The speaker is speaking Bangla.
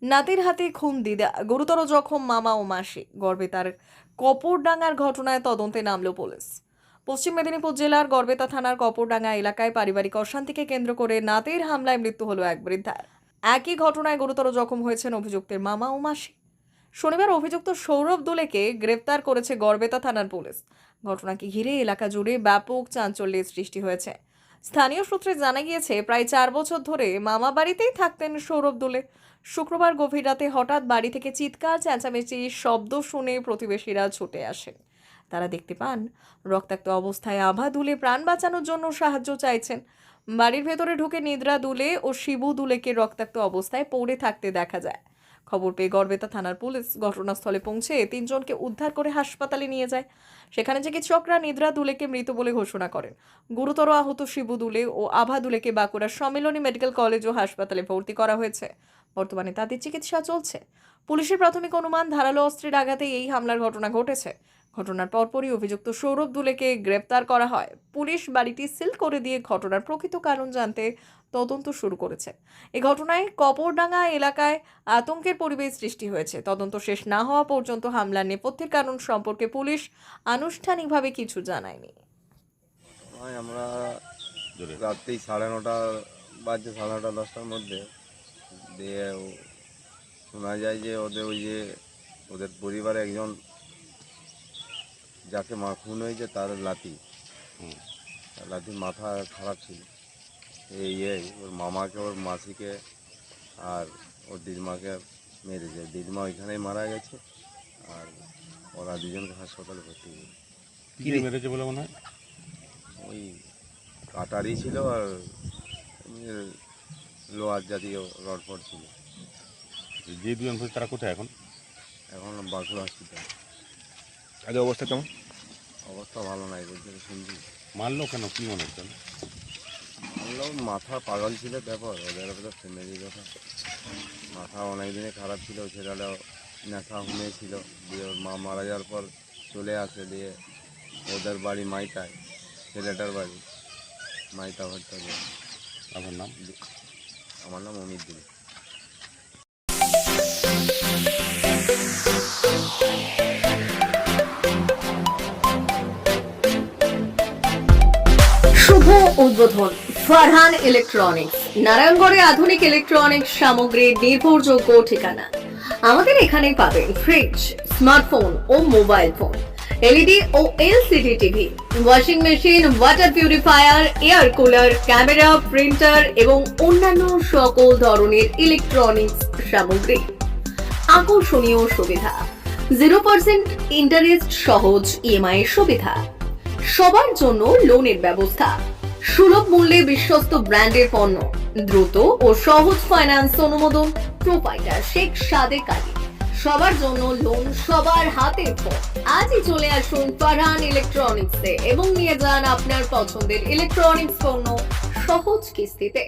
নাতির হাতে খুন দিদা, গুরুতর জখম মামা ও মাসি। গড়বেতার কপরডাঙ্গার ঘটনায় তদন্তে নামল পুলিশ। পশ্চিম মেদিনীপুর জেলার গড়বেতা থানার কপরডাঙ্গা এলাকায় পারিবারিক অশান্তিকে কেন্দ্র করে নাতির হামলায় মৃত্যু হলো এক বৃদ্ধার। একই ঘটনায় গুরুতর জখম হয়েছেন অভিযুক্তের মামা ও মাসি। শনিবার অভিযুক্ত সৌরভ দুলেকে গ্রেফতার করেছে গড়বেতা থানার পুলিশ। ঘটনাকে ঘিরে এলাকা জুড়ে ব্যাপক চাঞ্চল্যের সৃষ্টি হয়েছে। স্থানীয় সূত্রে জানা গিয়েছে, প্রায় 4 বছর ধরে মামা বাড়িতেই থাকতেন সৌরভ দুলে। শুক্রবার গভীর রাতে হঠাৎ বাড়ি থেকে চিৎকার চেঁচামেচি শব্দ শুনে প্রতিবেশীরা ছুটে আসেন। তারা দেখতে পান রক্তাক্ত অবস্থায় আভা দুলে প্রাণ বাঁচানোর জন্য সাহায্য চাইছেন। বাড়ির ভেতরে ঢুকে নিদ্রা দুলে ও শিবু দুলেকে রক্তাক্ত অবস্থায় পড়ে থাকতে দেখা যায়। খবর পেয়ে গড়বেতা থানার পুলিশ ঘটনাস্থলে পৌঁছে 3 জনকে উদ্ধার করে হাসপাতালে নিয়ে যায়। সেখানে চিকিৎসকরা নিদ্রা দুলেকে মৃত বলে ঘোষণা করেন। গুরুতর আহত শিবু দুলে ও আভা দুলেকে বাঁকুড়ার সম্মিলনী মেডিকেল কলেজ ও হাসপাতালে ভর্তি করা হয়েছে। বর্তমানে তাদের চিকিৎসা চলছে। পুলিশের প্রাথমিক অনুমান, ধারালো অস্ত্রের আঘাতে এই হামলার ঘটনা ঘটেছে। ঘটনার পরপরই অভিযুক্ত সৌরভ দুলেকে গ্রেপ্তার করা হয়। পুলিশ বাড়িটি সিল করে দিয়ে ঘটনার প্রকৃত কারণ জানতে তদন্ত শুরু করেছে। এই ঘটনায় কপরডাঙ্গা এলাকায় আতঙ্কের পরিবেশ সৃষ্টি হয়েছে। তদন্ত শেষ না হওয়া পর্যন্ত হামলার নেপথ্যের কারণ সম্পর্কে পুলিশ আনুষ্ঠানিকভাবে কিছু জানায়নি। আমরা রাত্রি 9:30 বাজে, 9:30 10টার মধ্যে দিয়ে শোনা যায় যে ওদের পরিবারে একজন যাকে খুন হয়েছে তার লাতির মাথা খারাপ ছিল। ওর মামাকে, ওর মাসিকে আর ওর দিদিমাকে মেরেছে। দিদিমা ওইখানেই মারা গেছে, আর ওরা দুজনকে হাসপাতালে ভর্তি হয়েছে। কি মেরেছে বলে মনে হয়? ওই কাটারি ছিল আর লোহার জাতীয় রড ফড ছিল। যে দুজন তারা কোথায় এখন? এখন বাঁকুড়া হসপিটাল। আজ অবস্থা কেমন? অবস্থা ভালো নাই বলছে, শুনছি। মারলো কেন, কি মনে হচ্ছে? মারলো, মাথা পাগল ছিল। ব্যাপার ওদের ফ্যামিলি কথা, মাথা অনেক দিনে খারাপ ছিল। ছেলেটা নেশা ছিল, দিয়ে ওর মা মারা যাওয়ার পর চলে আসে, দিয়ে ওদের বাড়ি মাইতায়, ছেলেটার বাড়ি মাইতা ভরতে। আপনার নাম? আমার নাম অমিত দিল। শুভ উদ্বোধন ফারহান ইলেকট্রনিক্স, নারায়ণগড়ে আধুনিক ইলেকট্রনিক্স সামগ্রীর নির্ভরযোগ্য ঠিকানা। আমাদের এখানে পাবেন ফ্রিজ, স্মার্টফোন ও মোবাইল ফোন, এলইডি ও LCD TV, washing machine, water purifier, air cooler, camera, printer এবং অন্যান্য সকল ধরনের ইলেকট্রনিক্স সামগ্রী। আকর্ষণীয় সুবিধা, 0% ইন্টারেস্ট সহজ ইএমআই এর সুবিধা, সবার জন্য লোনের ব্যবস্থা, সুলভ মূল্যে বিশ্বস্ত ব্র্যান্ডের পণ্য, দ্রুত ও সহজ ফাইন্যান্স অনুমোদন, প্রোপাইটার শেখ সাদেক আলী। সবার জন্য লোন, সবার হাতে ফোন। আজই চলে আসুন ফারহান ইলেকট্রনিক্সে এবং নিয়ে যান আপনার পছন্দের ইলেকট্রনিক্স পণ্য সহজ কিস্তিতে।